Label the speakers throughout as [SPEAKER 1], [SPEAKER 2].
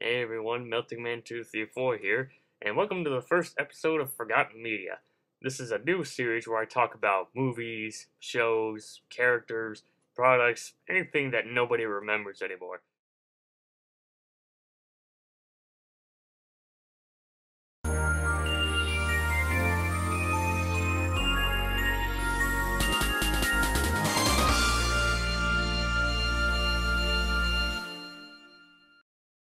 [SPEAKER 1] Hey everyone, Melting Man 234 here, and welcome to the first episode of Forgotten Media. This is a new series where I talk about movies, shows, characters, products, anything that nobody remembers anymore.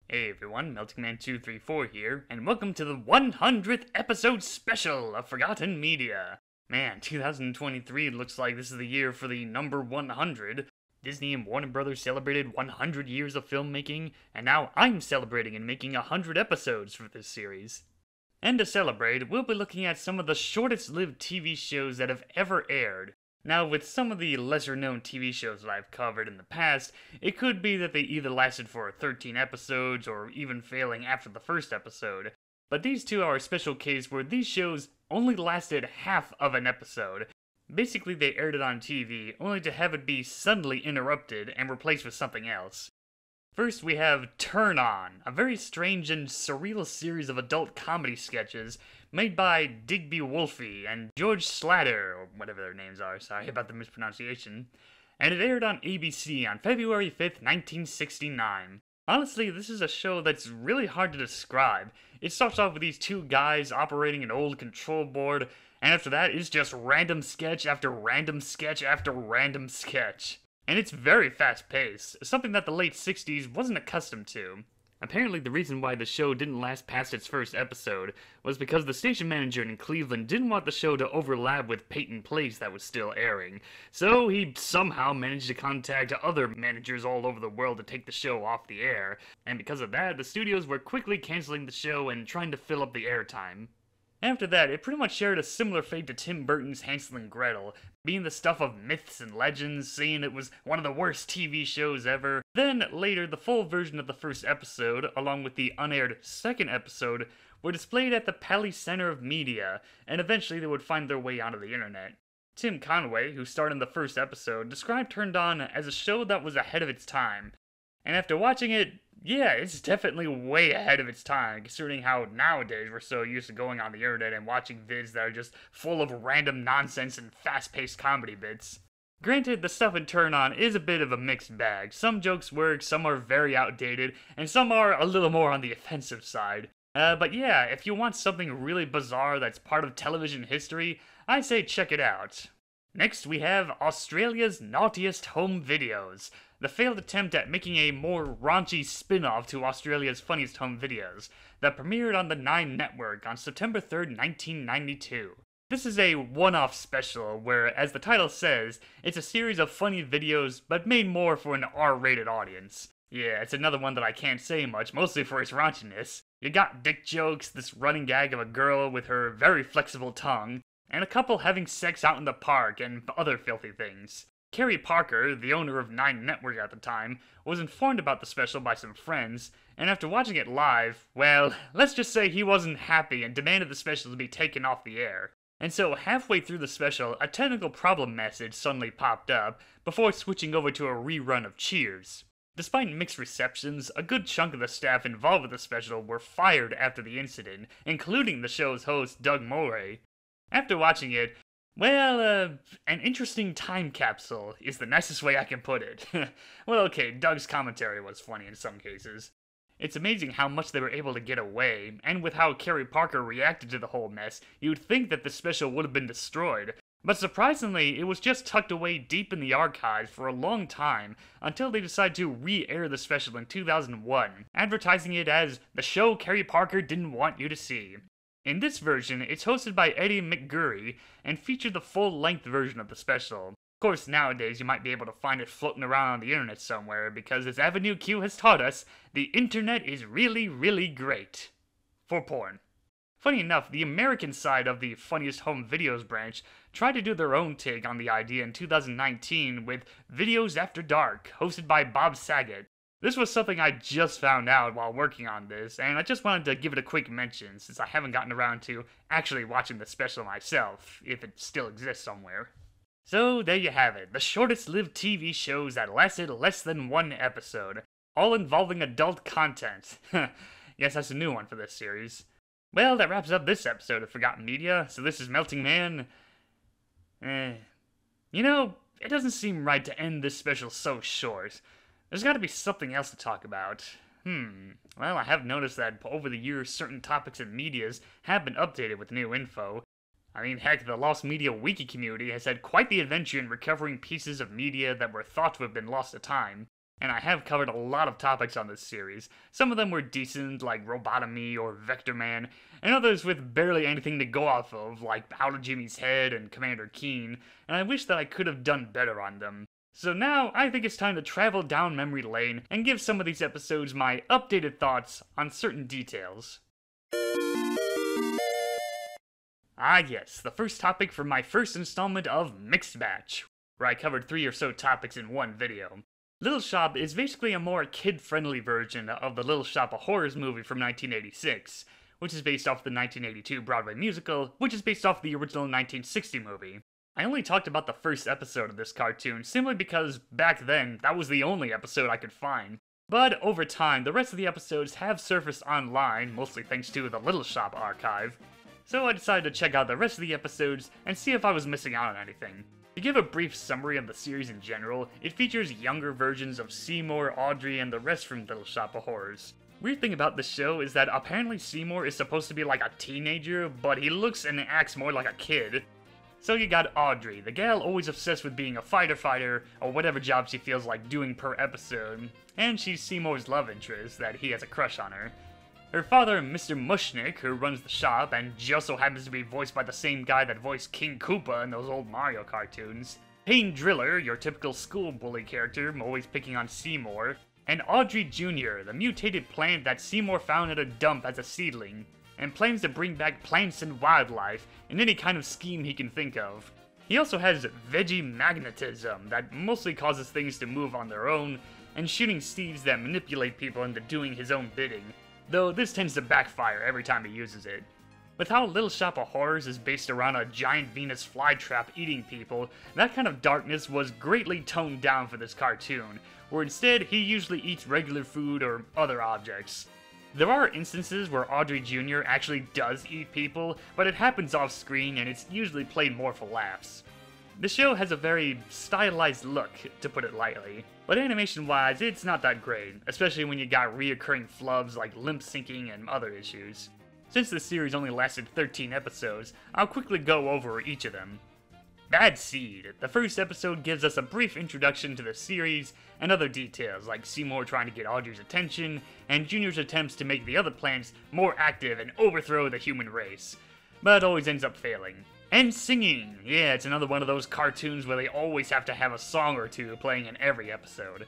[SPEAKER 1] Hey everyone, Melting Man 234 here, and welcome to the 100th episode special of Forgotten Media. Man, 2023 looks like this is the year for the number 100. Disney and Warner Brothers celebrated 100 years of filmmaking, and now I'm celebrating and making 100 episodes for this series. And to celebrate, we'll be looking at some of the shortest-lived TV shows that have ever aired. Now, with some of the lesser-known TV shows that I've covered in the past, it could be that they either lasted for 13 episodes or even failing after the first episode. But these two are a special case where these shows only lasted half of an episode. Basically, they aired it on TV, only to have it be suddenly interrupted and replaced with something else. First, we have Turn On, a very strange and surreal series of adult comedy sketches made by Digby Wolfe and George Slatter, or whatever their names are, sorry about the mispronunciation, and it aired on ABC on February 5th, 1969. Honestly, this is a show that's really hard to describe. It starts off with these two guys operating an old control board, and after that, it's just random sketch after random sketch after random sketch. And it's very fast-paced, something that the late 60s wasn't accustomed to. Apparently, the reason why the show didn't last past its first episode was because the station manager in Cleveland didn't want the show to overlap with Peyton Place that was still airing. So he somehow managed to contact other managers all over the world to take the show off the air, and because of that, the studios were quickly canceling the show and trying to fill up the airtime. After that, it pretty much shared a similar fate to Tim Burton's Hansel and Gretel, being the stuff of myths and legends, saying it was one of the worst TV shows ever. Then, later, the full version of the first episode, along with the unaired second episode, were displayed at the Paley Center of Media, and eventually they would find their way onto the internet. Tim Conway, who starred in the first episode, described Turned On as a show that was ahead of its time. And after watching it, yeah, it's definitely way ahead of its time, considering how nowadays we're so used to going on the internet and watching vids that are just full of random nonsense and fast-paced comedy bits. Granted, the stuff in Turn On is a bit of a mixed bag. Some jokes work, some are very outdated, and some are a little more on the offensive side. But yeah, if you want something really bizarre that's part of television history, I say check it out. Next, we have Australia's Naughtiest Home Videos, the failed attempt at making a more raunchy spin-off to Australia's Funniest Home Videos, that premiered on the Nine Network on September 3rd, 1992. This is a one-off special where, as the title says, it's a series of funny videos, but made more for an R-rated audience. Yeah, it's another one that I can't say much, mostly for its raunchiness. You got dick jokes, this running gag of a girl with her very flexible tongue, and a couple having sex out in the park and other filthy things. Kerry Parker, the owner of Nine Network at the time, was informed about the special by some friends, and after watching it live, well, let's just say he wasn't happy and demanded the special to be taken off the air. And so, halfway through the special, a technical problem message suddenly popped up, before switching over to a rerun of Cheers. Despite mixed receptions, a good chunk of the staff involved with the special were fired after the incident, including the show's host, Doug Morey. After watching it, well, an interesting time capsule is the nicest way I can put it. Well, okay, Doug's commentary was funny in some cases. It's amazing how much they were able to get away, and with how Kerry Parker reacted to the whole mess, you'd think that the special would have been destroyed. But surprisingly, it was just tucked away deep in the archives for a long time, until they decided to re-air the special in 2001, advertising it as the show Kerry Parker didn't want you to see. In this version, it's hosted by Eddie McGurry, and featured the full-length version of the special. Of course, nowadays you might be able to find it floating around on the internet somewhere, because as Avenue Q has taught us, the internet is really, really great. For porn. Funny enough, the American side of the Funniest Home Videos branch tried to do their own take on the idea in 2019 with Videos After Dark, hosted by Bob Saget. This was something I just found out while working on this, and I just wanted to give it a quick mention since I haven't gotten around to actually watching the special myself, if it still exists somewhere. So there you have it, the shortest lived TV shows that lasted less than one episode. all involving adult content. Yes, that's a new one for this series. Well, that wraps up this episode of Forgotten Media, so this is Melting Man. You know, it doesn't seem right to end this special so short. There's gotta be something else to talk about. Well, I have noticed that over the years, certain topics in medias have been updated with new info. I mean, heck, the Lost Media Wiki community has had quite the adventure in recovering pieces of media that were thought to have been lost to time. And I have covered a lot of topics on this series. Some of them were decent, like Robotomy or Vector Man, and others with barely anything to go off of, like Out of Jimmy's Head and Commander Keen, and I wish that I could have done better on them. So now, I think it's time to travel down memory lane and give some of these episodes my updated thoughts on certain details. Ah yes, the first topic for my first installment of Mixed Batch, where I covered 3 or so topics in one video. Little Shop is basically a more kid-friendly version of the Little Shop of Horrors movie from 1986, which is based off the 1982 Broadway musical, which is based off the original 1960 movie. I only talked about the first episode of this cartoon simply because, back then, that was the only episode I could find. But over time, the rest of the episodes have surfaced online, mostly thanks to the Little Shop archive. So I decided to check out the rest of the episodes and see if I was missing out on anything. To give a brief summary of the series in general, it features younger versions of Seymour, Audrey, and the rest from Little Shop of Horrors. Weird thing about the show is that apparently Seymour is supposed to be like a teenager, but he looks and acts more like a kid. So you got Audrey, the gal always obsessed with being a fighter, or whatever job she feels like doing per episode, and she's Seymour's love interest, that he has a crush on her. Her father, Mr. Mushnick, who runs the shop, and just so happens to be voiced by the same guy that voiced King Koopa in those old Mario cartoons. Payne Driller, your typical school bully character, always picking on Seymour. And Audrey Jr., the mutated plant that Seymour found at a dump as a seedling, and plans to bring back plants and wildlife in any kind of scheme he can think of. He also has veggie magnetism that mostly causes things to move on their own, and shooting seeds that manipulate people into doing his own bidding, though this tends to backfire every time he uses it. With how Little Shop of Horrors is based around a giant Venus flytrap eating people, that kind of darkness was greatly toned down for this cartoon, where instead he usually eats regular food or other objects. There are instances where Audrey Jr. actually does eat people, but it happens off screen and it's usually played more for laughs. The show has a very stylized look, to put it lightly, but animation-wise it's not that great, especially when you got reoccurring flubs like lip syncing and other issues. Since the series only lasted 13 episodes, I'll quickly go over each of them. Bad Seed. The first episode gives us a brief introduction to the series and other details, like Seymour trying to get Audrey's attention, and Junior's attempts to make the other plants more active and overthrow the human race, but always ends up failing. And Singing. Yeah, it's another one of those cartoons where they always have to have a song or two playing in every episode.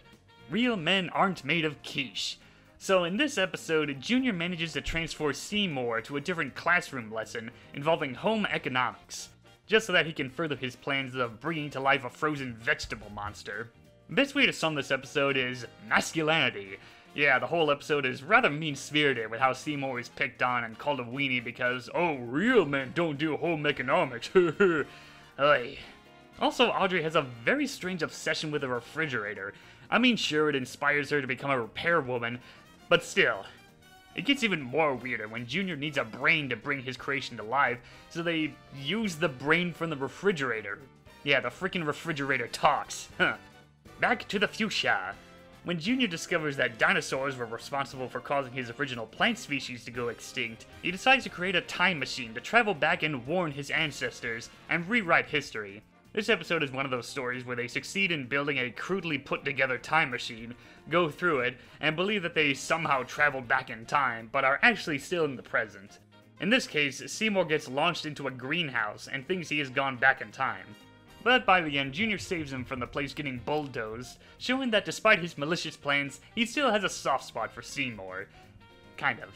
[SPEAKER 1] Real men aren't made of quiche. So in this episode, Junior manages to transfer Seymour to a different classroom lesson involving home economics, just so that he can further his plans of bringing to life a frozen vegetable monster. The best way to sum this episode is masculinity. Yeah, the whole episode is rather mean-spirited with how Seymour is picked on and called a weenie because, oh, real men don't do home economics, Oy. Also, Audrey has a very strange obsession with a refrigerator. I mean, sure, it inspires her to become a repairwoman, but still. It gets even more weirder when Junior needs a brain to bring his creation to life, so they use the brain from the refrigerator. Yeah, the freaking refrigerator talks. Back to the fuchsia. When Junior discovers that dinosaurs were responsible for causing his original plant species to go extinct, he decides to create a time machine to travel back and warn his ancestors and rewrite history. This episode is one of those stories where they succeed in building a crudely put together time machine, go through it, and believe that they somehow traveled back in time, but are actually still in the present. In this case, Seymour gets launched into a greenhouse and thinks he has gone back in time. But by the end, Junior saves him from the place getting bulldozed, showing that despite his malicious plans, he still has a soft spot for Seymour. Kind of.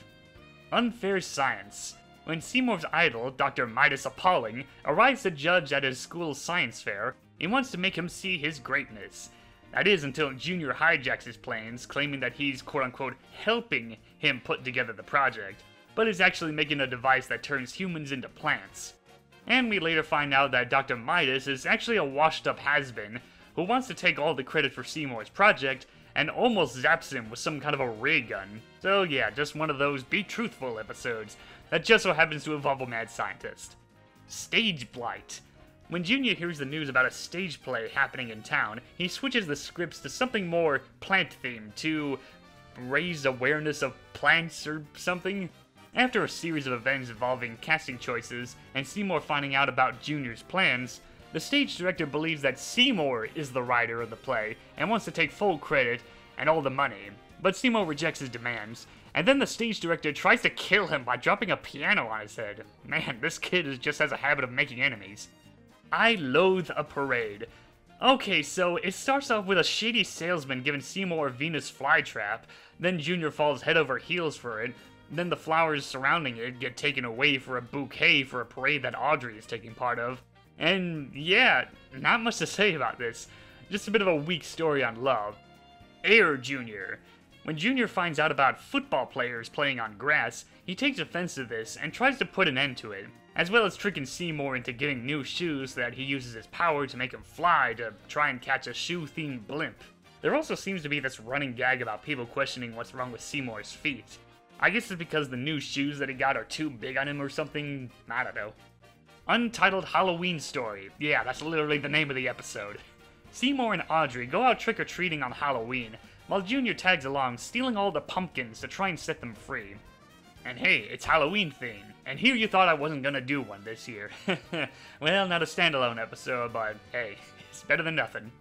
[SPEAKER 1] Unfair Science. When Seymour's idol, Dr. Midas Appalling, arrives to judge at his school's science fair, he wants to make him see his greatness. That is until Junior hijacks his plans, claiming that he's quote-unquote helping him put together the project, but is actually making a device that turns humans into plants. And we later find out that Dr. Midas is actually a washed-up has-been who wants to take all the credit for Seymour's project, and almost zaps him with some kind of a ray gun. So yeah, just one of those be truthful episodes that just so happens to involve a mad scientist. Stage blight. When Junior hears the news about a stage play happening in town, he switches the scripts to something more plant-themed to raise awareness of plants or something. After a series of events involving casting choices and Seymour finding out about Junior's plans, the stage director believes that Seymour is the writer of the play and wants to take full credit and all the money, but Seymour rejects his demands, and then the stage director tries to kill him by dropping a piano on his head. Man, this kid just has a habit of making enemies. I loathe a parade. Okay, so it starts off with a shady salesman giving Seymour a Venus flytrap, then Junior falls head over heels for it, then the flowers surrounding it get taken away for a bouquet for a parade that Audrey is taking part of. And yeah, not much to say about this. Just a bit of a weak story on love. Air Junior. When Junior finds out about football players playing on grass, he takes offense to this and tries to put an end to it, as well as tricking Seymour into getting new shoes that he uses his power to make him fly to try and catch a shoe-themed blimp. There also seems to be this running gag about people questioning what's wrong with Seymour's feet. I guess it's because the new shoes that he got are too big on him or something, I don't know. Untitled Halloween Story. Yeah, that's literally the name of the episode. Seymour and Audrey go out trick-or-treating on Halloween, while Junior tags along, stealing all the pumpkins to try and set them free. And hey, it's Halloween theme, and here you thought I wasn't gonna do one this year. Well, not a standalone episode, but hey, it's better than nothing.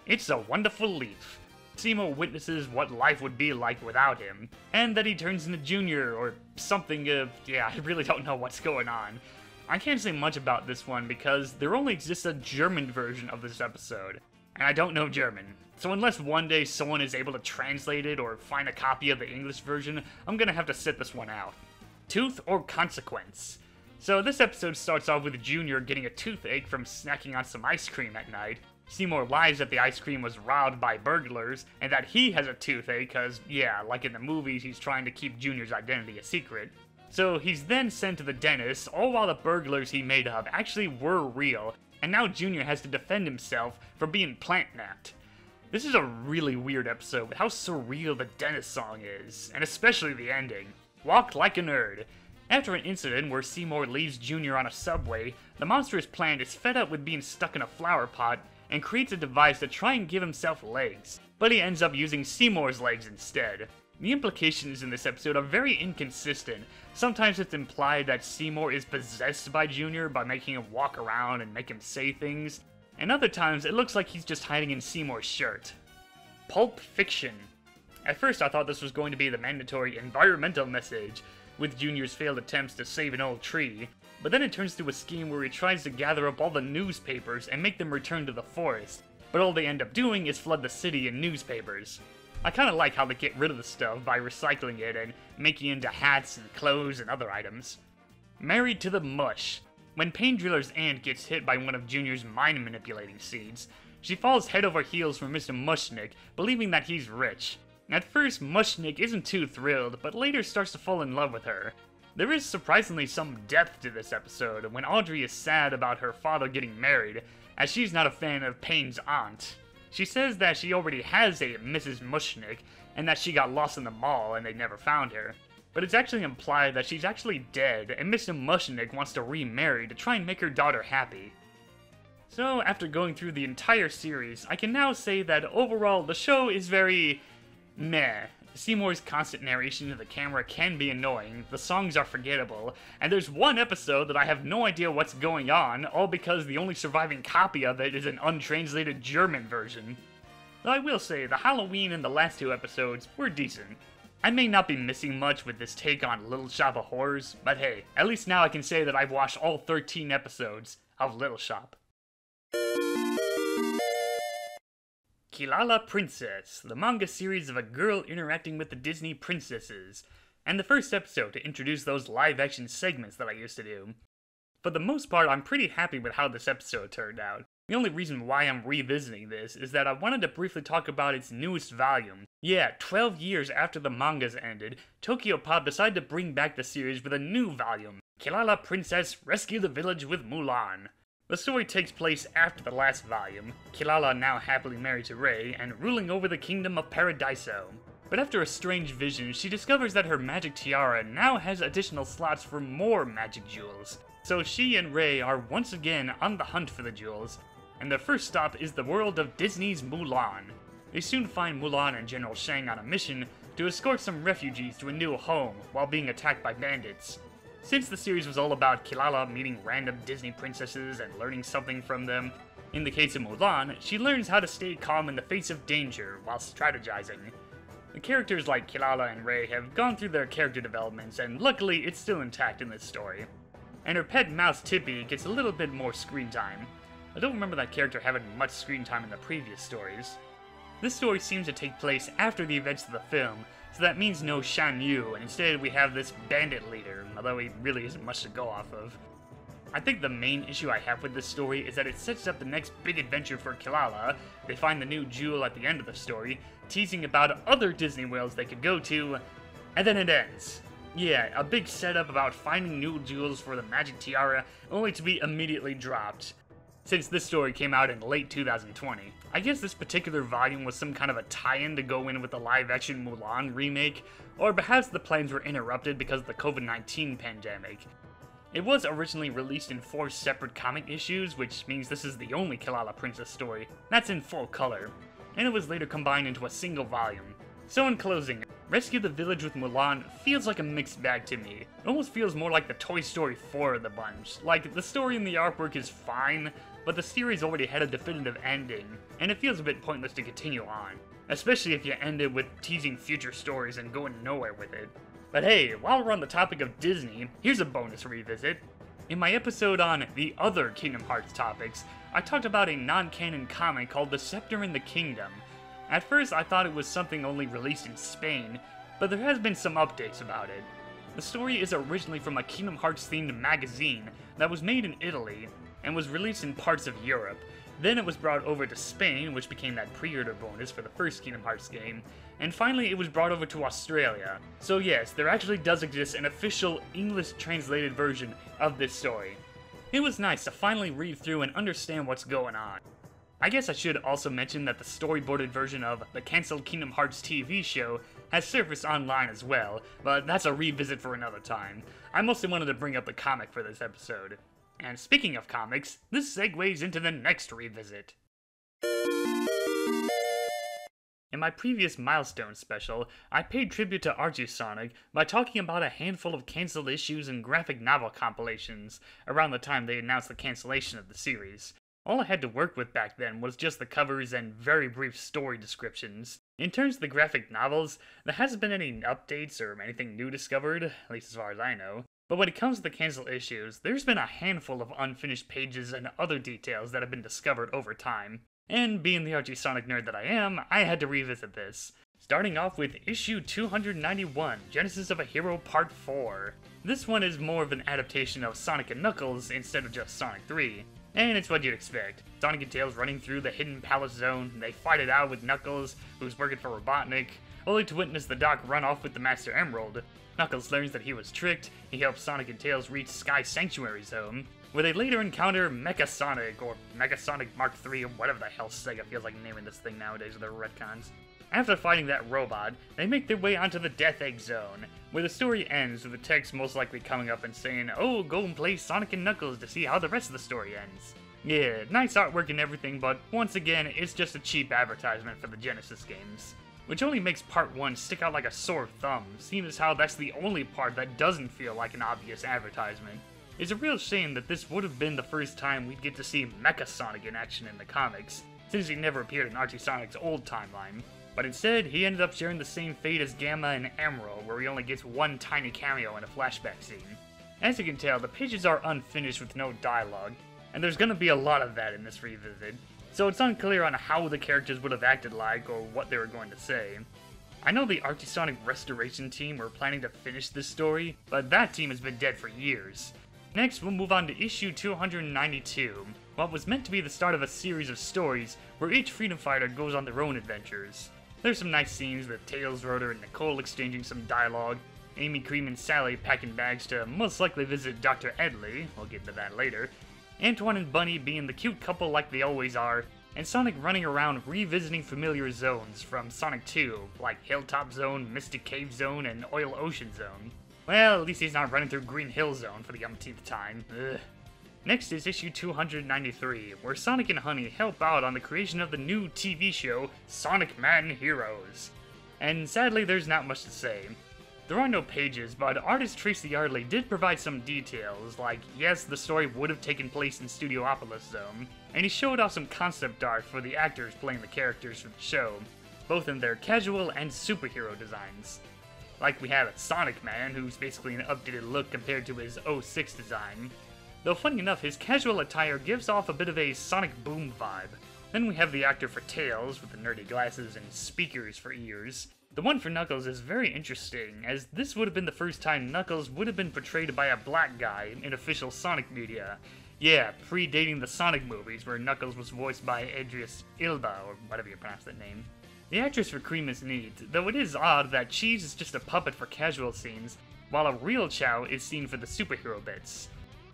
[SPEAKER 1] It's a Wonderful Leaf. Seymour witnesses what life would be like without him, and that he turns into Junior or something. Yeah, I really don't know what's going on. I can't say much about this one because there only exists a German version of this episode, and I don't know German. So unless one day someone is able to translate it or find a copy of the English version, I'm gonna have to sit this one out. Tooth or Consequence. So this episode starts off with Junior getting a toothache from snacking on some ice cream at night. Seymour lies that the ice cream was robbed by burglars, and that he has a toothache cause, yeah, like in the movies, he's trying to keep Junior's identity a secret. So he's then sent to the dentist, all while the burglars he made up actually were real, and now Junior has to defend himself for being plant-napped. This is a really weird episode with how surreal the dentist song is, and especially the ending. Walk like a nerd. After an incident where Seymour leaves Junior on a subway, the monstrous plant is fed up with being stuck in a flower pot and creates a device to try and give himself legs, but he ends up using Seymour's legs instead. The implications in this episode are very inconsistent. Sometimes it's implied that Seymour is possessed by Junior by making him walk around and make him say things, and other times it looks like he's just hiding in Seymour's shirt. Pulp Fiction. At first I thought this was going to be the mandatory environmental message, with Junior's failed attempts to save an old tree, but then it turns to a scheme where he tries to gather up all the newspapers and make them return to the forest, but all they end up doing is flood the city in newspapers. I kinda like how they get rid of the stuff by recycling it and making it into hats and clothes and other items. Married to the Mush. When Pain Driller's aunt gets hit by one of Junior's mind-manipulating seeds, she falls head over heels for Mr. Mushnick, believing that he's rich. At first, Mushnick isn't too thrilled, but later starts to fall in love with her. There is surprisingly some depth to this episode when Audrey is sad about her father getting married, as she's not a fan of Pain's aunt. She says that she already has a Mrs. Mushnick, and that she got lost in the mall and they never found her. But it's actually implied that she's actually dead, and Mr. Mushnick wants to remarry to try and make her daughter happy. So, after going through the entire series, I can now say that overall the show is very meh. Seymour's constant narration to the camera can be annoying, the songs are forgettable, and there's one episode that I have no idea what's going on, all because the only surviving copy of it is an untranslated German version. Though I will say, the Halloween and the last two episodes were decent. I may not be missing much with this take on Little Shop of Horrors, but hey, at least now I can say that I've watched all 13 episodes of Little Shop. Kilala Princess, the manga series of a girl interacting with the Disney princesses, and the first episode to introduce those live-action segments that I used to do. For the most part, I'm pretty happy with how this episode turned out. The only reason why I'm revisiting this is that I wanted to briefly talk about its newest volume. Yeah, 12 years after the manga's ended, Tokyopop decided to bring back the series with a new volume, Kilala Princess Rescue the Village with Mulan. The story takes place after the last volume, Kilala now happily married to Ray and ruling over the kingdom of Paradiso. But after a strange vision, she discovers that her magic tiara now has additional slots for more magic jewels. So she and Ray are once again on the hunt for the jewels, and their first stop is the world of Disney's Mulan. They soon find Mulan and General Shang on a mission to escort some refugees to a new home while being attacked by bandits. Since the series was all about Kilala meeting random Disney princesses and learning something from them, in the case of Mulan, she learns how to stay calm in the face of danger while strategizing. The characters like Kilala and Ray have gone through their character developments, and luckily it's still intact in this story. And her pet mouse Tippy gets a little bit more screen time. I don't remember that character having much screen time in the previous stories. This story seems to take place after the events of the film, so that means no Shan Yu, and instead we have this bandit leader, although he really isn't much to go off of. I think the main issue I have with this story is that it sets up the next big adventure for Kilala. They find the new jewel at the end of the story, teasing about other Disney worlds they could go to, and then it ends. Yeah, a big setup about finding new jewels for the magic tiara, only to be immediately dropped. Since this story came out in late 2020. I guess this particular volume was some kind of a tie-in to go in with the live-action Mulan remake, or perhaps the plans were interrupted because of the COVID-19 pandemic. It was originally released in 4 separate comic issues, which means this is the only Kilala Princess story that's in full color, and it was later combined into a single volume. So in closing, Rescue the Village with Mulan feels like a mixed bag to me. It almost feels more like the Toy Story 4 of the bunch. Like, the story and the artwork is fine, but the series already had a definitive ending, and it feels a bit pointless to continue on. Especially if you end it with teasing future stories and going nowhere with it. But hey, while we're on the topic of Disney, here's a bonus revisit. In my episode on the other Kingdom Hearts topics, I talked about a non-canon comic called The Scepter in the Kingdom. At first I thought it was something only released in Spain, but there has been some updates about it. The story is originally from a Kingdom Hearts themed magazine that was made in Italy, and was released in parts of Europe. Then it was brought over to Spain, which became that pre-order bonus for the first Kingdom Hearts game, and finally it was brought over to Australia. So yes, there actually does exist an official English translated version of this story. It was nice to finally read through and understand what's going on. I guess I should also mention that the storyboarded version of the cancelled Kingdom Hearts TV show has surfaced online as well, but that's a revisit for another time. I mostly wanted to bring up the comic for this episode. And speaking of comics, this segues into the next revisit. In my previous Milestone special, I paid tribute to Archie Sonic by talking about a handful of cancelled issues and graphic novel compilations around the time they announced the cancellation of the series. All I had to work with back then was just the covers and very brief story descriptions. In terms of the graphic novels, there hasn't been any updates or anything new discovered, at least as far as I know. But when it comes to the cancelled issues, there's been a handful of unfinished pages and other details that have been discovered over time. And being the Archie Sonic nerd that I am, I had to revisit this. Starting off with issue 291, Genesis of a Hero Part 4. This one is more of an adaptation of Sonic and Knuckles instead of just Sonic 3. And it's what you'd expect. Sonic and Tails running through the Hidden Palace Zone, they fight it out with Knuckles, who's working for Robotnik, only to witness the Doc run off with the Master Emerald. Knuckles learns that he was tricked, he helps Sonic and Tails reach Sky Sanctuary Zone, where they later encounter Mecha Sonic, or Mega Sonic Mark III, or whatever the hell Sega feels like naming this thing nowadays with their retcons. After fighting that robot, they make their way onto the Death Egg Zone, where the story ends with the text most likely coming up and saying, "Oh, go and play Sonic and Knuckles to see how the rest of the story ends." Yeah, nice artwork and everything, but once again, it's just a cheap advertisement for the Genesis games. Which only makes part 1 stick out like a sore thumb, seeing as how that's the only part that doesn't feel like an obvious advertisement. It's a real shame that this would have been the first time we'd get to see Mecha Sonic in action in the comics, since he never appeared in Archie Sonic's old timeline. But instead, he ended up sharing the same fate as Gamma and Emerald, where he only gets one tiny cameo in a flashback scene. As you can tell, the pages are unfinished with no dialogue, and there's gonna be a lot of that in this revisit. So it's unclear on how the characters would have acted like or what they were going to say. I know the Archie Sonic restoration team were planning to finish this story, but that team has been dead for years. Next, we'll move on to issue 292, what was meant to be the start of a series of stories where each freedom fighter goes on their own adventures. There's some nice scenes with Tails, Rotor, and Nicole exchanging some dialogue, Amy, Cream, and Sally packing bags to most likely visit Dr. Edley, we'll get into that later, Antoine and Bunny being the cute couple like they always are, and Sonic running around revisiting familiar zones from Sonic 2, like Hilltop Zone, Mystic Cave Zone, and Oil Ocean Zone. Well, at least he's not running through Green Hill Zone for the umpteenth time. Ugh. Next is issue 293, where Sonic and Honey help out on the creation of the new TV show, Sonic Man Heroes. And sadly, there's not much to say. There are no pages, but artist Tracy Yardley did provide some details, like yes, the story would have taken place in Studiopolis Zone, and he showed off some concept art for the actors playing the characters for the show, both in their casual and superhero designs. Like we have Sonic Man, who's basically an updated look compared to his 06 design. Though funny enough, his casual attire gives off a bit of a Sonic Boom vibe. Then we have the actor for Tails, with the nerdy glasses and speakers for ears. The one for Knuckles is very interesting, as this would have been the first time Knuckles would have been portrayed by a black guy in official Sonic media. Yeah, predating the Sonic movies, where Knuckles was voiced by Idris Elba, or whatever you pronounce that name. The actress for Cream is neat, though it is odd that Cheese is just a puppet for casual scenes, while a real Chow is seen for the superhero bits.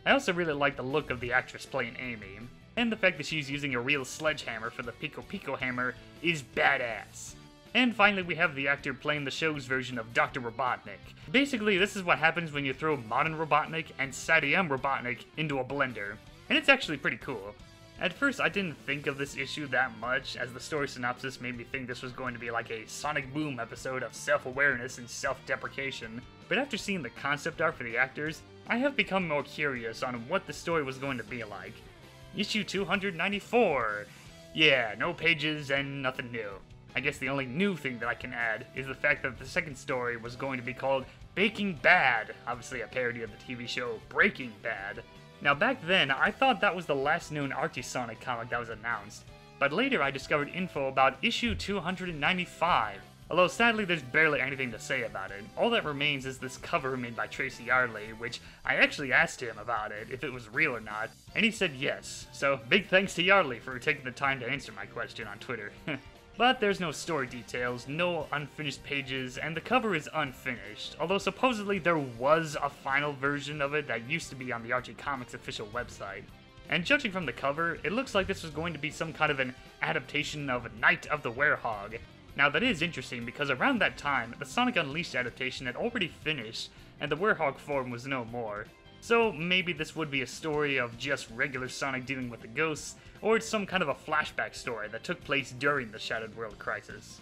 [SPEAKER 1] I also really like the look of the actress playing Amy, and the fact that she's using a real sledgehammer for the Pico Pico hammer is badass. And finally, we have the actor playing the show's version of Dr. Robotnik. Basically, this is what happens when you throw modern Robotnik and Saddam Robotnik into a blender, and it's actually pretty cool. At first, I didn't think of this issue that much, as the story synopsis made me think this was going to be like a Sonic Boom episode of self-awareness and self-deprecation, but after seeing the concept art for the actors, I have become more curious on what the story was going to be like. Issue 294! Yeah, no pages and nothing new. I guess the only new thing that I can add is the fact that the second story was going to be called Baking Bad, obviously a parody of the TV show Breaking Bad. Now back then, I thought that was the last known Archie Sonic comic that was announced, but later I discovered info about issue 295. Although sadly there's barely anything to say about it. All that remains is this cover made by Tracy Yardley, which I actually asked him about it, if it was real or not, and he said yes. So big thanks to Yardley for taking the time to answer my question on Twitter. But there's no story details, no unfinished pages, and the cover is unfinished, although supposedly there was a final version of it that used to be on the Archie Comics official website. And judging from the cover, it looks like this was going to be some kind of an adaptation of Night of the Werehog. Now that is interesting because around that time, the Sonic Unleashed adaptation had already finished, and the Werehog form was no more. So maybe this would be a story of just regular Sonic dealing with the ghosts, or it's some kind of a flashback story that took place during the Shattered World Crisis.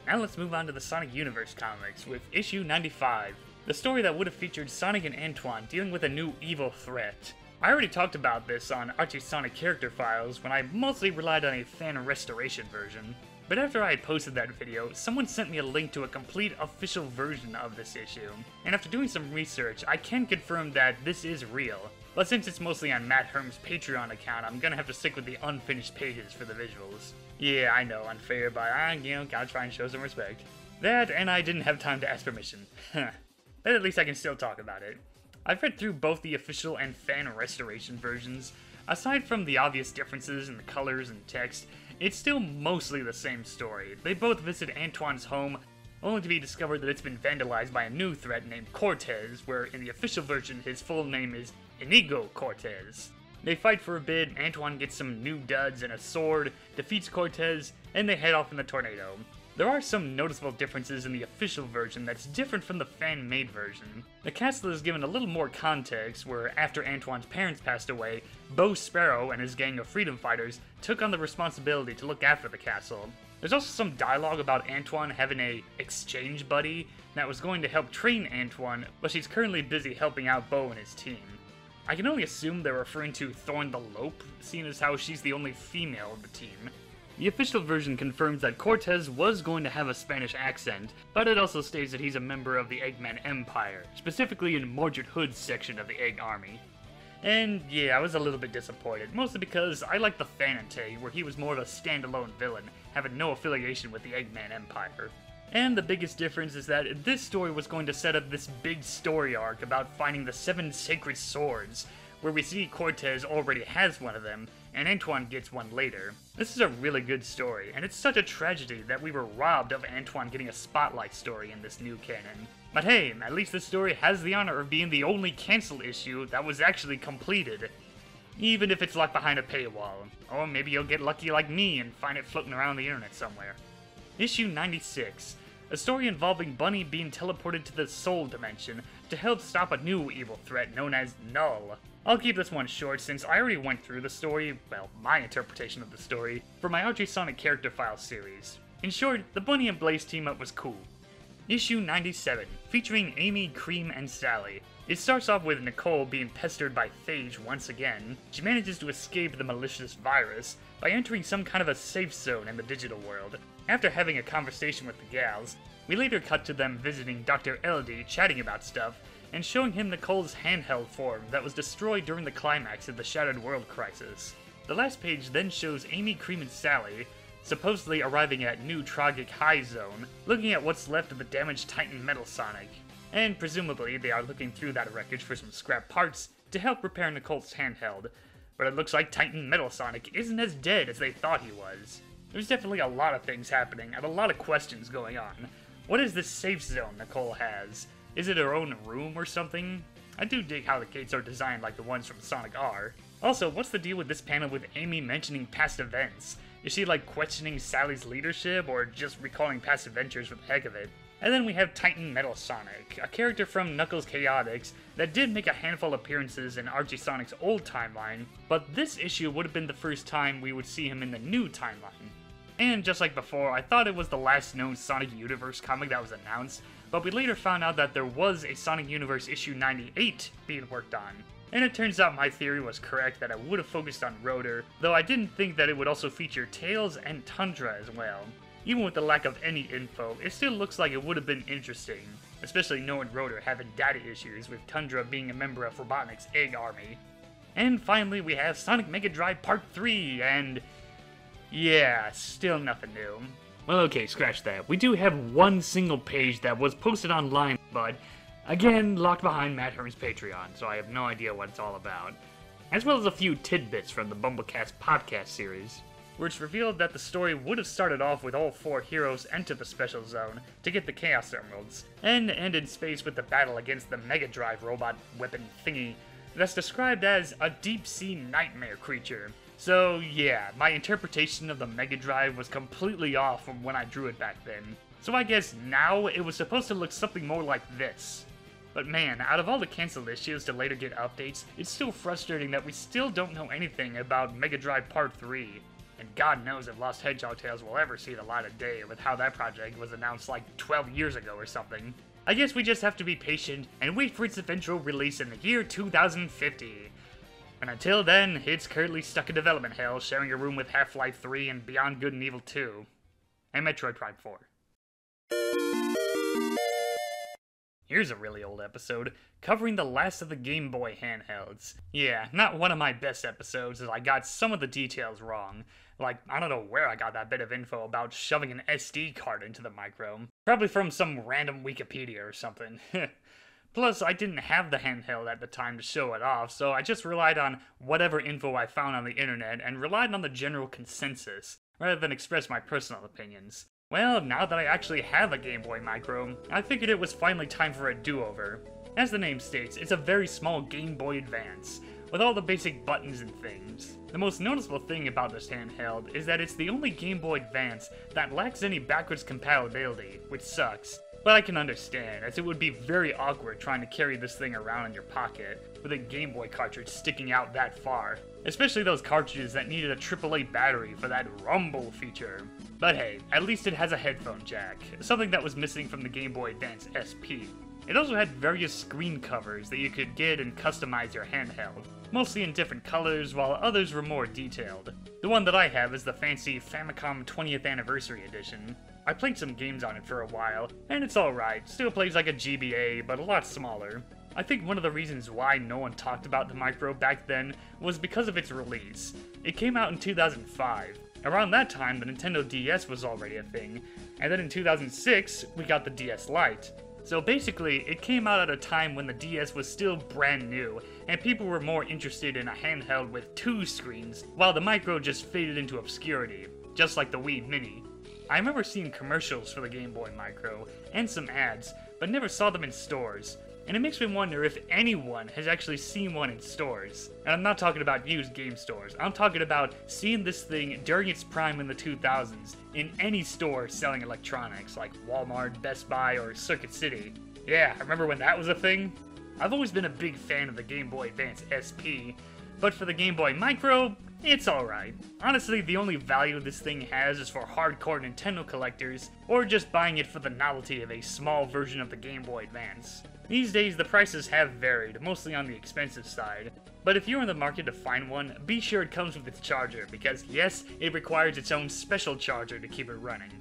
[SPEAKER 1] Now let's move on to the Sonic Universe comics with issue 95, the story that would have featured Sonic and Antoine dealing with a new evil threat. I already talked about this on Archie Sonic Character Files when I mostly relied on a fan restoration version. But after I had posted that video, someone sent me a link to a complete official version of this issue, and after doing some research, I can confirm that this is real. But since it's mostly on Matt Herm's Patreon account, I'm gonna have to stick with the unfinished pages for the visuals. Yeah, I know, unfair, but gotta try and show some respect. That, and I didn't have time to ask permission. But at least I can still talk about it. I've read through both the official and fan restoration versions. Aside from the obvious differences in the colors and text, it's still mostly the same story. They both visit Antoine's home, only to be discovered that it's been vandalized by a new threat named Cortez, where in the official version his full name is Inigo Cortez. They fight for a bit, Antoine gets some new duds and a sword, defeats Cortez, and they head off in the tornado. There are some noticeable differences in the official version that's different from the fan-made version. The castle is given a little more context, where after Antoine's parents passed away, Bo Sparrow and his gang of freedom fighters took on the responsibility to look after the castle. There's also some dialogue about Antoine having a exchange buddy that was going to help train Antoine, but she's currently busy helping out Bo and his team. I can only assume they're referring to Thorn the Lope, seeing as how she's the only female of the team. The official version confirms that Cortez was going to have a Spanish accent, but it also states that he's a member of the Eggman Empire, specifically in Mordred Hood's section of the Egg Army. And yeah, I was a little bit disappointed, mostly because I like the Fanate, where he was more of a standalone villain, having no affiliation with the Eggman Empire. And the biggest difference is that this story was going to set up this big story arc about finding the 7 sacred swords, where we see Cortez already has one of them, and Antoine gets one later. This is a really good story, and it's such a tragedy that we were robbed of Antoine getting a spotlight story in this new canon. But hey, at least this story has the honor of being the only cancel issue that was actually completed. even if it's locked behind a paywall. Or maybe you'll get lucky like me and find it floating around the internet somewhere. Issue 96. A story involving Bunny being teleported to the Soul Dimension to help stop a new evil threat known as Null. I'll keep this one short since I already went through the story, well, my interpretation of the story, for my Archie Sonic Character File series. In short, the Bunny and Blaze team-up was cool. Issue 97, featuring Amy, Cream, and Sally. It starts off with Nicole being pestered by Phage once again. She manages to escape the malicious virus by entering some kind of a safe zone in the digital world. After having a conversation with the gals, we later cut to them visiting Dr. LD chatting about stuff, and showing him Nicole's handheld form that was destroyed during the climax of the Shattered World crisis. The last page then shows Amy, Cream, and Sally supposedly arriving at New Tragic High Zone, looking at what's left of the damaged Titan Metal Sonic. And presumably they are looking through that wreckage for some scrap parts to help repair Nicole's handheld. But it looks like Titan Metal Sonic isn't as dead as they thought he was. There's definitely a lot of things happening and a lot of questions going on. What is this safe zone Nicole has? Is it her own room or something? I do dig how the gates are designed like the ones from Sonic R. Also, what's the deal with this panel with Amy mentioning past events? Is she like questioning Sally's leadership or just recalling past adventures for the heck of it? And then we have Titan Metal Sonic, a character from Knuckles Chaotix that did make a handful of appearances in Archie Sonic's old timeline, but this issue would have been the first time we would see him in the new timeline. And just like before, I thought it was the last known Sonic Universe comic that was announced, but we later found out that there was a Sonic Universe issue 98 being worked on. And it turns out my theory was correct that I would have focused on Rotor, though I didn't think that it would also feature Tails and Tundra as well. Even with the lack of any info, it still looks like it would have been interesting, especially knowing Rotor having data issues with Tundra being a member of Robotnik's Egg Army. And finally we have Sonic Mega Drive Part 3, and yeah, still nothing new. Well, okay, scratch that. We do have one single page that was posted online, but again, locked behind Matt Hearn's Patreon, so I have no idea what it's all about. As well as a few tidbits from the Bumblecast podcast series, which revealed that the story would have started off with all four heroes enter the Special Zone to get the Chaos Emeralds, and end in space with the battle against the Mega Drive robot weapon thingy that's described as a deep-sea nightmare creature. So yeah, my interpretation of the Mega Drive was completely off from when I drew it back then. So I guess now it was supposed to look something more like this. But man, out of all the cancelled issues to later get updates, it's still frustrating that we still don't know anything about Mega Drive Part 3. And God knows if Lost Hedgehog Tales will ever see the light of day with how that project was announced like 12 years ago or something. I guess we just have to be patient and wait for its eventual release in the year 2050. And until then, it's currently stuck in development hell, sharing a room with Half-Life 3 and Beyond Good and Evil 2. And Metroid Prime 4. Here's a really old episode, covering the last of the Game Boy handhelds. Yeah, not one of my best episodes, as I got some of the details wrong. Like, I don't know where I got that bit of info about shoving an SD card into the Micro. Probably from some random Wikipedia or something. Plus, I didn't have the handheld at the time to show it off, so I just relied on whatever info I found on the internet and relied on the general consensus, rather than express my personal opinions. Well, now that I actually have a Game Boy Micro, I figured it was finally time for a do-over. As the name states, it's a very small Game Boy Advance, with all the basic buttons and things. The most noticeable thing about this handheld is that it's the only Game Boy Advance that lacks any backwards compatibility, which sucks. But I can understand, as it would be very awkward trying to carry this thing around in your pocket, with a Game Boy cartridge sticking out that far. Especially those cartridges that needed a AAA battery for that rumble feature. But hey, at least it has a headphone jack, something that was missing from the Game Boy Advance SP. It also had various screen covers that you could get and customize your handheld, mostly in different colors, while others were more detailed. The one that I have is the fancy Famicom 20th Anniversary Edition. I played some games on it for a while, and it's alright, still plays like a GBA, but a lot smaller. I think one of the reasons why no one talked about the Micro back then was because of its release. It came out in 2005. Around that time, the Nintendo DS was already a thing, and then in 2006, we got the DS Lite. So basically, it came out at a time when the DS was still brand new, and people were more interested in a handheld with 2 screens, while the Micro just faded into obscurity, just like the Wii Mini. I remember seeing commercials for the Game Boy Micro, and some ads, but never saw them in stores. and it makes me wonder if anyone has actually seen one in stores. And I'm not talking about used game stores, I'm talking about seeing this thing during its prime in the 2000s in any store selling electronics, like Walmart, Best Buy, or Circuit City. Yeah, remember when that was a thing? I've always been a big fan of the Game Boy Advance SP, but for the Game Boy Micro, it's alright. Honestly, the only value this thing has is for hardcore Nintendo collectors, or just buying it for the novelty of a small version of the Game Boy Advance. These days, the prices have varied, mostly on the expensive side, but if you're in the market to find one, be sure it comes with its charger, because yes, it requires its own special charger to keep it running.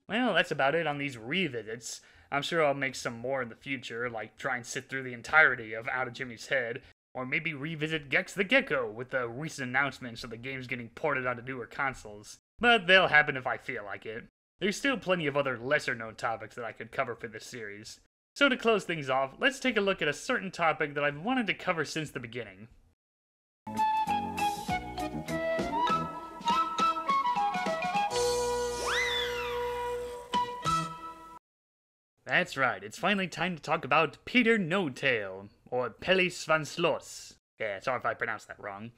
[SPEAKER 1] Well, that's about it on these revisits. I'm sure I'll make some more in the future, like try and sit through the entirety of Out of Jimmy's Head, or maybe revisit Gex the Gecko with the recent announcements of the games getting ported onto newer consoles. But they'll happen if I feel like it. There's still plenty of other lesser-known topics that I could cover for this series. So to close things off, let's take a look at a certain topic that I've wanted to cover since the beginning. That's right, it's finally time to talk about Peter No-Tail, or Pelle Svanslös. Yeah, sorry if I pronounced that wrong.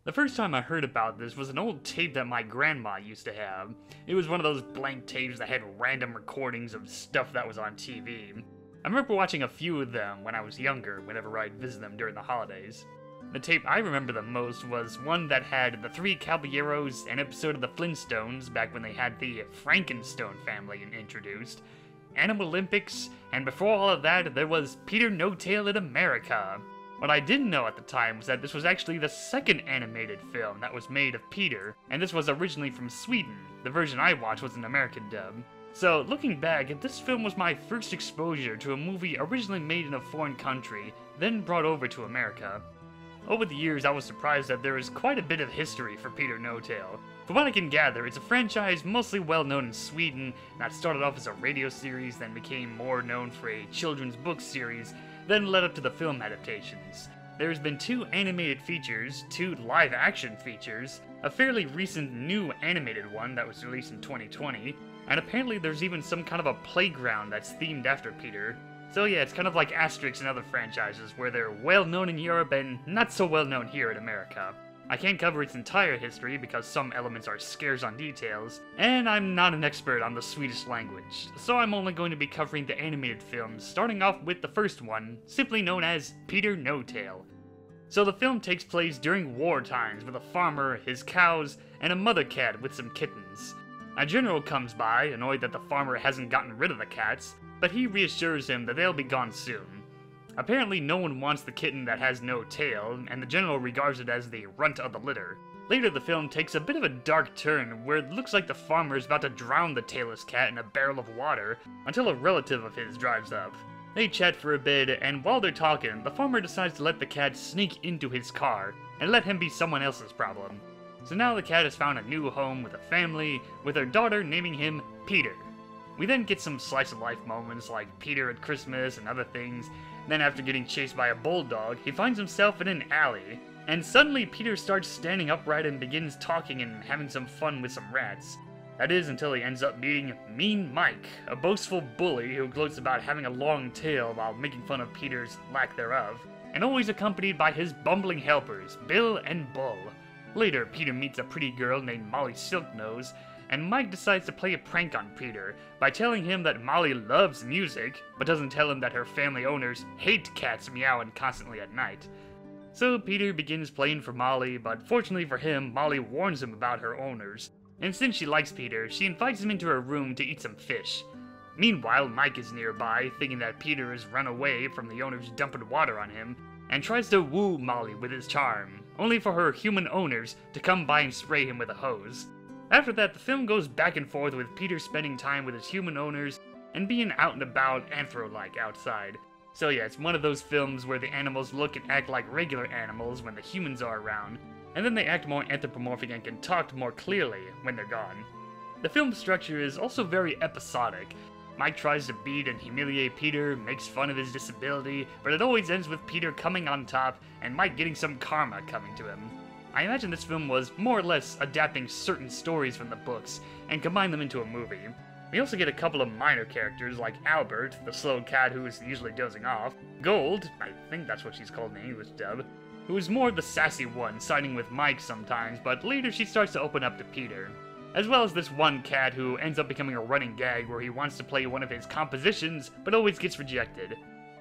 [SPEAKER 1] The first time I heard about this was an old tape that my grandma used to have. It was one of those blank tapes that had random recordings of stuff that was on TV. I remember watching a few of them when I was younger, whenever I'd visit them during the holidays. The tape I remember the most was one that had the Three Caballeros, an episode of the Flintstones back when they had the Frankenstone family introduced, Animal Olympics, and before all of that, there was Peter No-Tail in America. What I didn't know at the time was that this was actually the second animated film that was made of Peter, and this was originally from Sweden. The version I watched was an American dub. So, looking back, this film was my first exposure to a movie originally made in a foreign country, then brought over to America. Over the years, I was surprised that there is quite a bit of history for Peter No-Tail. From what I can gather, it's a franchise mostly well known in Sweden that started off as a radio series, then became more known for a children's book series, then led up to the film adaptations. There's been 2 animated features, 2 live-action features, a fairly recent new animated one that was released in 2020, and apparently there's even some kind of a playground that's themed after Peter. So yeah, it's kind of like Asterix and other franchises, where they're well known in Europe and not so well known here in America. I can't cover its entire history because some elements are scarce on details, and I'm not an expert on the Swedish language, so I'm only going to be covering the animated films, starting off with the first one, simply known as Peter No-Tail. So the film takes place during war times with a farmer, his cows, and a mother cat with some kittens. A general comes by, annoyed that the farmer hasn't gotten rid of the cats, but he reassures him that they'll be gone soon. Apparently no one wants the kitten that has no tail, and the general regards it as the runt of the litter. Later the film takes a bit of a dark turn, where it looks like the farmer is about to drown the tailless cat in a barrel of water, until a relative of his drives up. They chat for a bit, and while they're talking, the farmer decides to let the cat sneak into his car, and let him be someone else's problem. So now the cat has found a new home with a family, with her daughter naming him Peter. We then get some slice-of-life moments like Peter at Christmas and other things. Then after getting chased by a bulldog, he finds himself in an alley. And suddenly Peter starts standing upright and begins talking and having some fun with some rats. That is until he ends up meeting Mean Mike, a boastful bully who gloats about having a long tail while making fun of Peter's lack thereof, and always accompanied by his bumbling helpers, Bill and Bull. Later, Peter meets a pretty girl named Molly Silknose, and Mike decides to play a prank on Peter by telling him that Molly loves music, but doesn't tell him that her family owners hate cats meowing constantly at night. So Peter begins playing for Molly, but fortunately for him, Molly warns him about her owners, and since she likes Peter, she invites him into her room to eat some fish. Meanwhile, Mike is nearby, thinking that Peter has run away from the owners dumping water on him, and tries to woo Molly with his charm, only for her human owners to come by and spray him with a hose. After that, the film goes back and forth with Peter spending time with his human owners and being out and about anthro-like outside. So yeah, it's one of those films where the animals look and act like regular animals when the humans are around, and then they act more anthropomorphic and can talk more clearly when they're gone. The film's structure is also very episodic. Mike tries to beat and humiliate Peter, makes fun of his disability, but it always ends with Peter coming on top and Mike getting some karma coming to him. I imagine this film was more or less adapting certain stories from the books and combined them into a movie. We also get a couple of minor characters like Albert, the slow cat who is usually dozing off, Gold, I think that's what she's called in the English dub, who is more the sassy one, siding with Mike sometimes, but later she starts to open up to Peter. As well as this one cat who ends up becoming a running gag where he wants to play one of his compositions, but always gets rejected.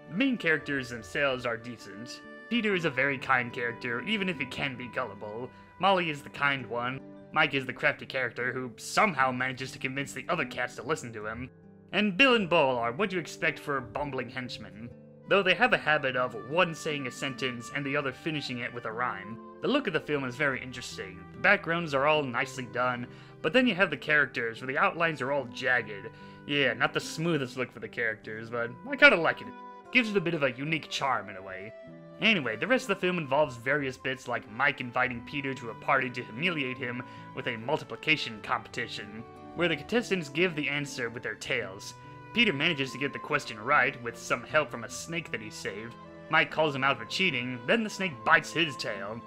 [SPEAKER 1] The main characters themselves are decent. Peter is a very kind character, even if he can be gullible. Molly is the kind one. Mike is the crafty character who somehow manages to convince the other cats to listen to him. And Bill and Bull are what you expect for bumbling henchmen, though they have a habit of one saying a sentence and the other finishing it with a rhyme. The look of the film is very interesting. The backgrounds are all nicely done, but then you have the characters where the outlines are all jagged. Yeah, not the smoothest look for the characters, but I kinda like it. Gives it a bit of a unique charm in a way. Anyway, the rest of the film involves various bits like Mike inviting Peter to a party to humiliate him with a multiplication competition, where the contestants give the answer with their tails. Peter manages to get the question right with some help from a snake that he saved. Mike calls him out for cheating, then the snake bites his tail.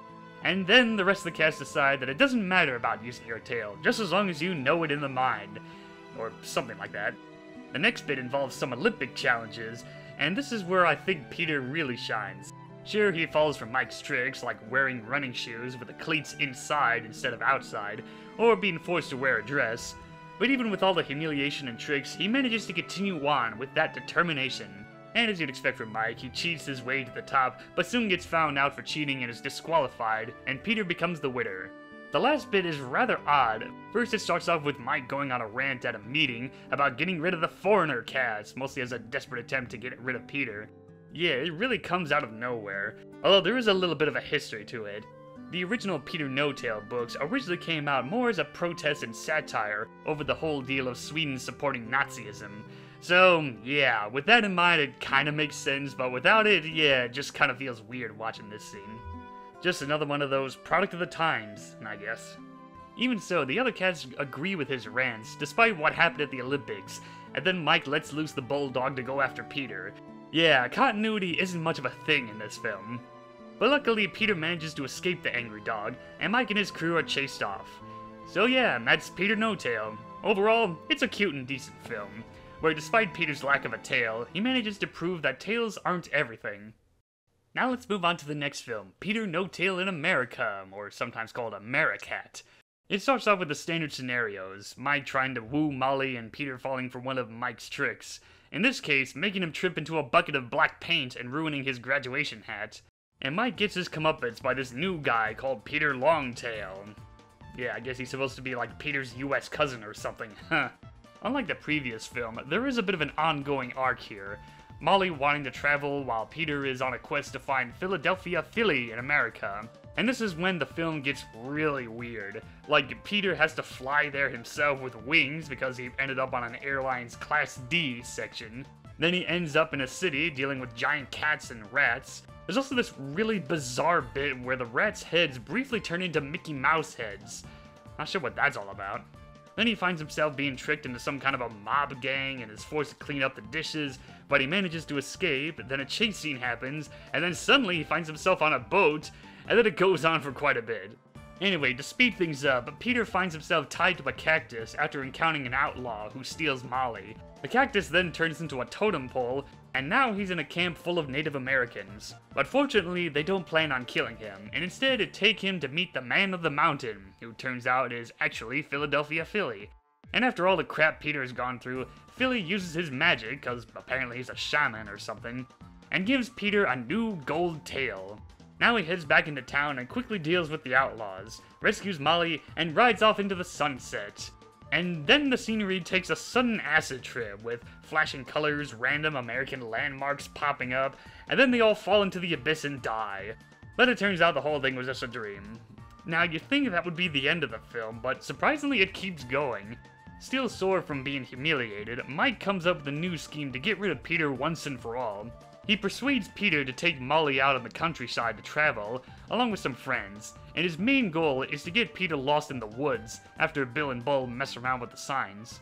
[SPEAKER 1] And then the rest of the cast decide that it doesn't matter about using your tail, just as long as you know it in the mind. Or something like that. The next bit involves some Olympic challenges, and this is where I think Peter really shines. Sure, he falls for Mike's tricks, like wearing running shoes with the cleats inside instead of outside, or being forced to wear a dress. But even with all the humiliation and tricks, he manages to continue on with that determination. And as you'd expect from Mike, he cheats his way to the top, but soon gets found out for cheating and is disqualified, and Peter becomes the winner. The last bit is rather odd. First it starts off with Mike going on a rant at a meeting about getting rid of the foreigner cast, mostly as a desperate attempt to get rid of Peter. Yeah, it really comes out of nowhere, although there is a little bit of a history to it. The original Peter No-Tail books originally came out more as a protest and satire over the whole deal of Sweden supporting Nazism. So, yeah, with that in mind it kinda makes sense, but without it, yeah, it just kinda feels weird watching this scene. Just another one of those product of the times, I guess. Even so, the other cats agree with his rants, despite what happened at the Olympics, and then Mike lets loose the bulldog to go after Peter. Yeah, continuity isn't much of a thing in this film. But luckily, Peter manages to escape the angry dog, and Mike and his crew are chased off. So yeah, that's Peter No-Tail. Overall, it's a cute and decent film, where despite Peter's lack of a tail, he manages to prove that tails aren't everything. Now let's move on to the next film, Peter No-Tail in America, or sometimes called Americat. It starts off with the standard scenarios, Mike trying to woo Molly and Peter falling for one of Mike's tricks. In this case, making him trip into a bucket of black paint and ruining his graduation hat. And Mike gets his comeuppance by this new guy called Peter Longtail. Yeah, I guess he's supposed to be like Peter's US cousin or something, huh. Unlike the previous film, there is a bit of an ongoing arc here. Molly wanting to travel while Peter is on a quest to find Philadelphia Philly in America. And this is when the film gets really weird. Like, Peter has to fly there himself with wings because he ended up on an airline's Class D section. Then he ends up in a city dealing with giant cats and rats. There's also this really bizarre bit where the rats' heads briefly turn into Mickey Mouse heads. Not sure what that's all about. Then he finds himself being tricked into some kind of a mob gang and is forced to clean up the dishes, but he manages to escape, then a chase scene happens, and then suddenly he finds himself on a boat, and then it goes on for quite a bit. Anyway, to speed things up, Peter finds himself tied to a cactus after encountering an outlaw who steals Molly. The cactus then turns into a totem pole, and now he's in a camp full of Native Americans. But fortunately, they don't plan on killing him, and instead take him to meet the Man of the Mountain, who turns out is actually Philadelphia Philly. And after all the crap Peter has gone through, Philly uses his magic, cause apparently he's a shaman or something, and gives Peter a new gold tail. Now he heads back into town and quickly deals with the outlaws, rescues Molly, and rides off into the sunset. And then the scenery takes a sudden acid trip, with flashing colors, random American landmarks popping up, and then they all fall into the abyss and die. But it turns out the whole thing was just a dream. Now you'd think that would be the end of the film, but surprisingly it keeps going. Still sore from being humiliated, Mike comes up with a new scheme to get rid of Peter once and for all. He persuades Peter to take Molly out in the countryside to travel, along with some friends, and his main goal is to get Peter lost in the woods after Bill and Bull mess around with the signs.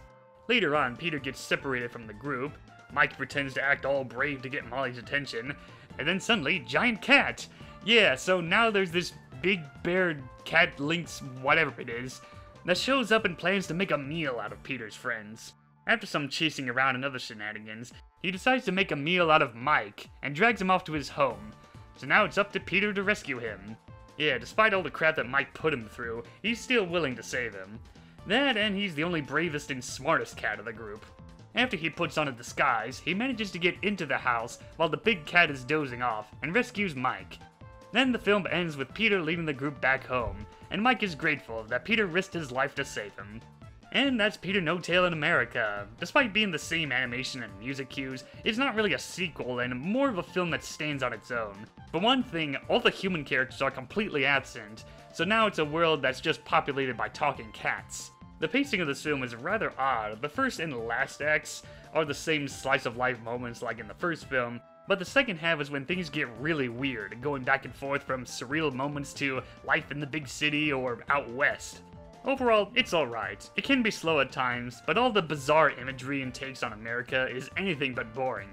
[SPEAKER 1] Later on, Peter gets separated from the group, Mike pretends to act all brave to get Molly's attention, and then suddenly, giant cat! Yeah, so now there's this big bear cat lynx whatever it is, that shows up and plans to make a meal out of Peter's friends. After some chasing around and other shenanigans, he decides to make a meal out of Mike and drags him off to his home. So now it's up to Peter to rescue him. Yeah, despite all the crap that Mike put him through, he's still willing to save him. That, and he's the only bravest and smartest cat of the group. After he puts on a disguise, he manages to get into the house while the big cat is dozing off and rescues Mike. Then the film ends with Peter leading the group back home, and Mike is grateful that Peter risked his life to save him. And that's Peter No Tail in America. Despite being the same animation and music cues, it's not really a sequel and more of a film that stands on its own. For one thing, all the human characters are completely absent, so now it's a world that's just populated by talking cats. The pacing of this film is rather odd. The first and last acts are the same slice-of-life moments like in the first film, but the second half is when things get really weird, going back and forth from surreal moments to life in the big city or out west. Overall, it's alright. It can be slow at times, but all the bizarre imagery and takes on America is anything but boring.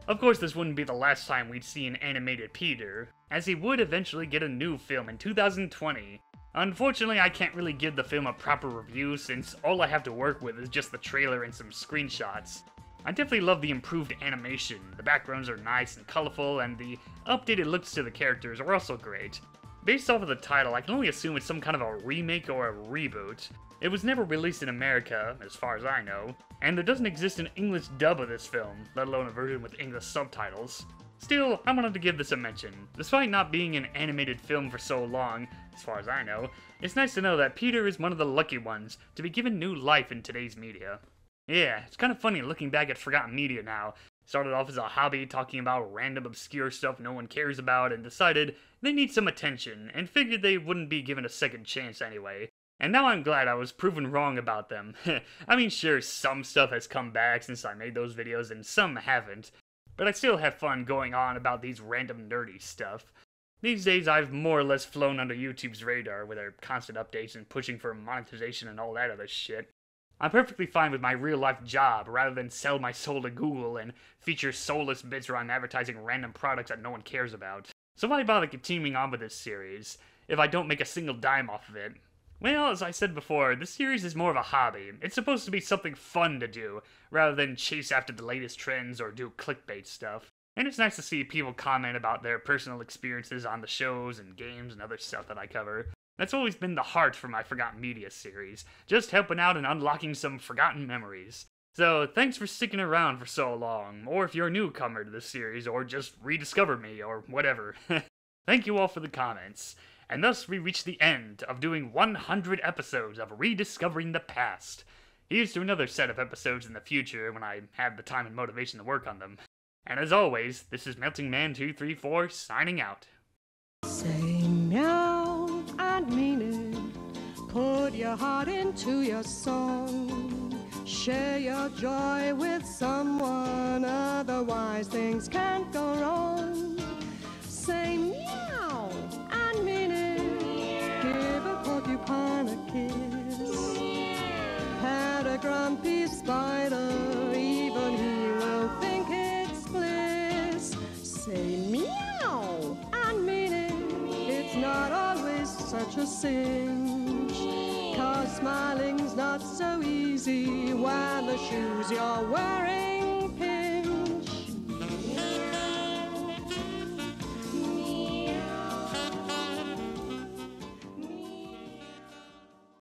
[SPEAKER 1] Of course, this wouldn't be the last time we'd see an animated Peter, as he would eventually get a new film in 2020. Unfortunately, I can't really give the film a proper review since all I have to work with is just the trailer and some screenshots. I definitely love the improved animation, the backgrounds are nice and colorful, and the updated looks to the characters are also great. Based off of the title, I can only assume it's some kind of a remake or a reboot. It was never released in America, as far as I know, and there doesn't exist an English dub of this film, let alone a version with English subtitles. Still, I wanted to give this a mention. Despite not being an animated film for so long, as far as I know, it's nice to know that Peter is one of the lucky ones to be given new life in today's media. Yeah, it's kind of funny looking back at forgotten media now. Started off as a hobby talking about random obscure stuff no one cares about and decided they need some attention and figured they wouldn't be given a second chance anyway. And now I'm glad I was proven wrong about them. I mean, sure, some stuff has come back since I made those videos and some haven't, but I still have fun going on about these random nerdy stuff. These days I've more or less flown under YouTube's radar with their constant updates and pushing for monetization and all that other shit. I'm perfectly fine with my real-life job rather than sell my soul to Google and feature soulless bits where I'm advertising random products that no one cares about. So why bother continuing on with this series if I don't make a single dime off of it? Well, as I said before, this series is more of a hobby. It's supposed to be something fun to do, rather than chase after the latest trends or do clickbait stuff. And it's nice to see people comment about their personal experiences on the shows and games and other stuff that I cover. That's always been the heart for my Forgotten Media series, just helping out and unlocking some forgotten memories. So, thanks for sticking around for so long, or if you're a newcomer to this series, or just rediscovered me, or whatever. Thank you all for the comments. And thus we reach the end of doing 100 episodes of Rediscovering the Past. Here's to another set of episodes in the future when I have the time and motivation to work on them. And as always, this is Melting Man 234 signing out.
[SPEAKER 2] Say meow and mean it. Put your heart into your song. Share your joy with someone, otherwise things can't go wrong. Say meow and mean it. Give a porcupine a kiss. Pat a grumpy spider, even he will think it's bliss. Say meow and mean it. It's not always such a cinch, 'cause smiling's not so easy when the shoes you're wearing